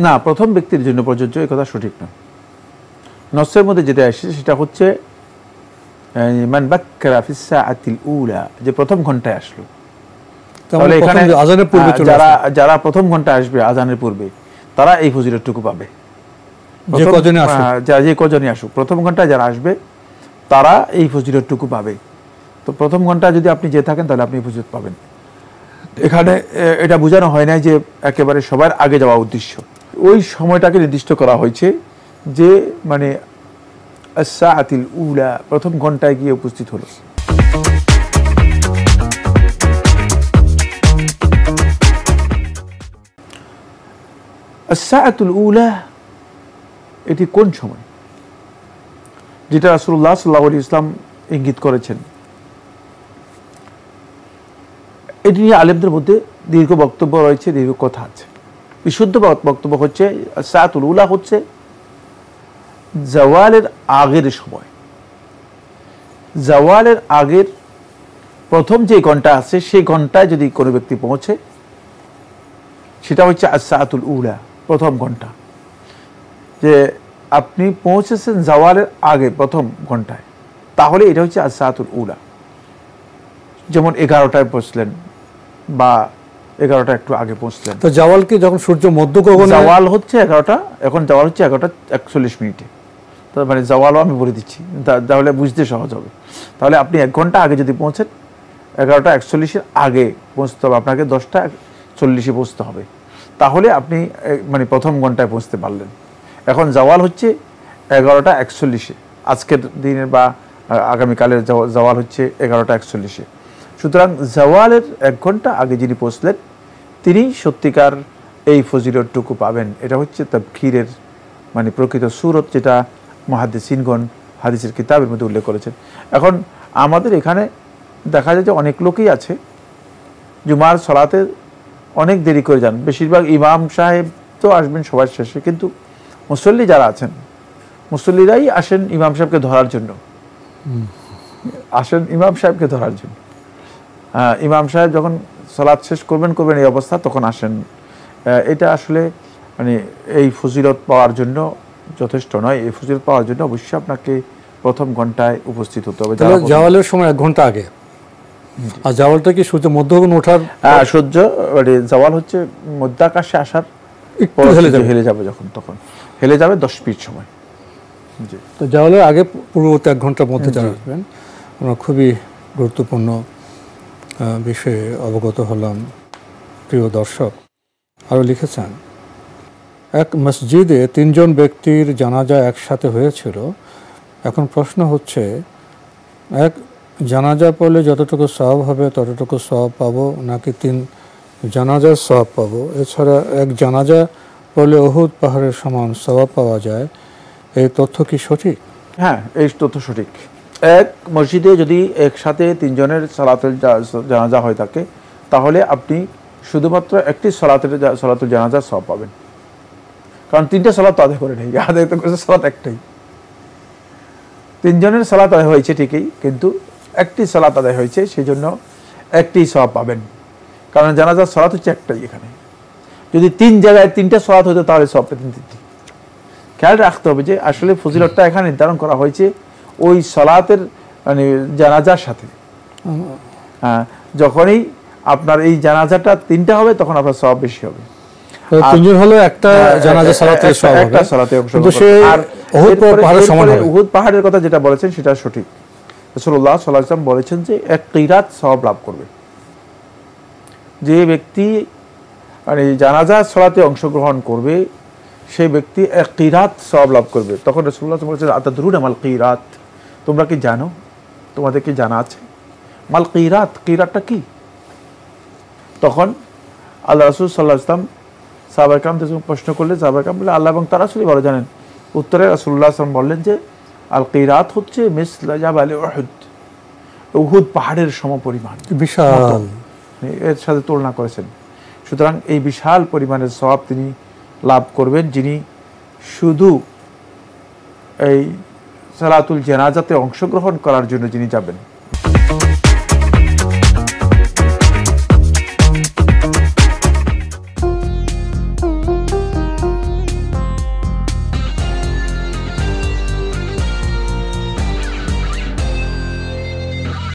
না, প্রথম ব্যক্তির জন্য প্রযোজ্য এই কথা সঠিক না। নসের মধ্যে যেটা আসছে সেটা হচ্ছে মান বাক্কারা ফিস সাআতিল উলা, যে প্রথম ঘন্টায় আসলো। তাহলে এখানে আযানের পূর্বে যারা প্রথম ঘন্টা আসবে আযানের পূর্বে তারা এই ফজিলতটুকু পাবে। যে কজনই আসুক প্রথম ঘন্টায় যারা আসবে তারা এই ফজিলতটুকু পাবে। তো প্রথম ঘন্টায় যদি আপনি যে থাকেন তাহলে আপনি এই ফজিলত পাবেন। এখানে এটা বোঝানো হয় না যে একেবারে সবার আগে যাওয়া উদ্দেশ্য। ওই সময়টাকে নির্দিষ্ট করা হয়েছে যে মানে আস-সাআতিল উলা, প্রথম ঘন্টায় গিয়ে উপস্থিত হলো। আস-সাআতুল উলা এটি কোন সময়, যেটা রাসূলুল্লাহ সাল্লাল্লাহু আলাইহি ওয়াসাল্লাম ইঙ্গিত করেছেন, এটি নিয়ে আলেমদের মধ্যে দীর্ঘ বক্তব্য রয়েছে, দীর্ঘ কথা আছে। বিশুদ্ধ বক্তব্য হচ্ছে সাআতুল উলা হচ্ছে জাওয়ালের আগের সময়। জাওয়ালের আগের প্রথম যে ঘন্টা আছে সেই ঘন্টায় যদি কোনো ব্যক্তি পৌঁছে সেটা হচ্ছে আস-সাআতুল উলা, প্রথম ঘন্টা। যে আপনি পৌঁছেছেন জাওয়ালের আগে প্রথম ঘন্টায়, তাহলে এটা হচ্ছে আস-সাআতুল উলা। যেমন 11টায় পৌঁছলেন বা 11টা একটু আগে পৌঁছলেন। তো জাওয়াল কি যখন সূর্য মধ্য গগনে, জাওয়াল হচ্ছে 11টা, এখন জাওয়াল হচ্ছে 11:41। তার মানে জাওয়ালও আমি বলে দিচ্ছি তাহলে বুঝতে সহজ হবে। তাহলে আপনি 1 ঘন্টা আগে যদি পৌঁছেন, 11:41 আগে পৌঁছতে হবে আপনাকে, 10:40 পৌঁছতে হবে, তাহলে আপনি মানে প্রথম ঘন্টায় পৌঁছতে পারলেন। এখন জাওয়াল হচ্ছে 11:41, আজকের দিনের বা আগামীকালের জাওয়াল হচ্ছে 11:41। সুতরাং জাওয়ালের 1 ঘন্টা আগে যিনি পৌঁছলেন তিনি সত্যিকার এই ফজিলতটুকু পাবেন। এটা হচ্ছে তাবখীরের মানে প্রকৃত সূরত, যেটা মুহাদ্দিসিনগণ হাদিসের কিতাবের মধ্যে উল্লেখ করেছেন। এখন আমাদের এখানে দেখা যায় যে অনেক লোকই আছে জুমার সালাতে অনেক দেরি করে যান। বেশিরভাগ ইমাম সাহেব তো আসবেন সবার শেষে, কিন্তু মুসল্লি যারা আছেন মুসল্লিরাই আসেন ইমাম সাহেবকে ধরার জন্য, আসেন ইমাম সাহেবকে ধরার জন্য। ইমাম সাহেব যখন সালাত শেষ করবেন এই অবস্থা, তখন আসেন। এটা আসলে মানে এই ফজিলত পাওয়ার জন্য যথেষ্ট নয়। এই ফজিলত পাওয়ার জন্য অবশ্যই আপনাকে প্রথম ঘন্টায় উপস্থিত হতে হবে। জাওয়ালের সময় 1 ঘন্টা আগে। আর জাওয়ালটা কি সূর্য মধ্যগগনে ওঠার, সূর্য মানে জাওয়াল হচ্ছে মধ্যাকাশে আসার একটু হেলে যাবে, যখন তখন হেলে যাবে 10 ফিট সময়। জি, তো জাওয়ালের আগে পূর্ববর্তী 1 ঘন্টার মধ্যে যারা আসবেন, আমরা খুবই গুরুত্বপূর্ণ বিষয়ে অবগত হলাম। প্রিয় দর্শক, আরও লিখেছেন, এক মসজিদে 3 জন ব্যক্তির জানাজা একসাথে হয়েছিল। এখন প্রশ্ন হচ্ছে, এক জানাজা পড়লে যতটুকু সওয়াব হবে ততটুকু সওয়াব পাবো, নাকি 3 জানাজার সওয়াব পাবো? এছাড়া এক জানাজা পড়লে উহুদ পাহাড়ের সমান সওয়াব পাওয়া যায়, এই তথ্য কি সঠিক? হ্যাঁ, এই তথ্য সঠিক। এক মসজিদে যদি একসাথে 3 জনের সালাতুল জানাজা হয়ে থাকে, তাহলে আপনি শুধুমাত্র একটি সালাতুল জানাজার সওয়াব পাবেন। কারণ 3টা সালাত আদায় করে নেই, আদায় তো করেছে সালাত একটাই। 3 জনের সালাত আদায় হয়েছে ঠিকই, কিন্তু একটি সালাত আদায় হয়েছে, সেই জন্য একটি সওয়াব পাবেন। কারণ জানাজার সালাত হচ্ছে একটাই। এখানে যদি 3 জায়গায় 3টা সালাত হতো তাহলে সওয়াব পেতেন 3টি। খেয়াল রাখতে হবে যে আসলে ফজিলতটা এখানে নির্ধারণ করা হয়েছে ওই সালাতের মানে জানাজার সাথে। হ্যাঁ, যখনই আপনার এই জানাজাটা 3টা হবে তখন আপনার সওয়াব বেশি হবে। 3 জন হলো একটা জানাজা সালাতের সওয়াব হবে, একটা সালাতে অংশগ্রহণ করবে। আর উহুদ পাহাড়ের কথা যেটা বলেছেন সেটা সঠিক। রাসূলুল্লাহ সাল্লাল্লাহু আলাইহি ওয়াসাল্লাম বলেছেন যে 1 কিরাত সওয়াব লাভ করবে যে ব্যক্তি মানে জানাজা সালাতে অংশগ্রহণ করবে, সেই ব্যক্তি 1 কিরাত সওয়াব লাভ করবে। তখন রাসূলুল্লাহ বলেছেন, আতাদরুনা মাল কিরাত, তোমরা কি জানো, তোমাদের কি জানা আছে মাল কিরাত, কিরাতটা কি? তখন আল্লাহ রাসূল সাল্লাল্লাহু আলাইহি ওয়াসাল্লাম সাহাবায়ে কেরামদের প্রশ্ন করলে সাহাবায়ে কেরাম বলে, আল্লাহ এবং তার রাসূলই ভালো জানেন। উত্তরে রাসূলুল্লাহ সাল্লাল্লাহু আলাইহি ওয়াসাল্লাম বললেন যে আল কিরাত হচ্ছে মিসলা জাবাল উহুদ, উহুদ পাহাড়ের সমপরিমাণ, বিশাল, এর সাথে তুলনা করেছেন। সুতরাং এই বিশাল পরিমাণের সওয়াব তিনি লাভ করবেন যিনি শুধু এই সালাতুল জানাজাতে অংশগ্রহণ করার জন্য যিনি যাবেন।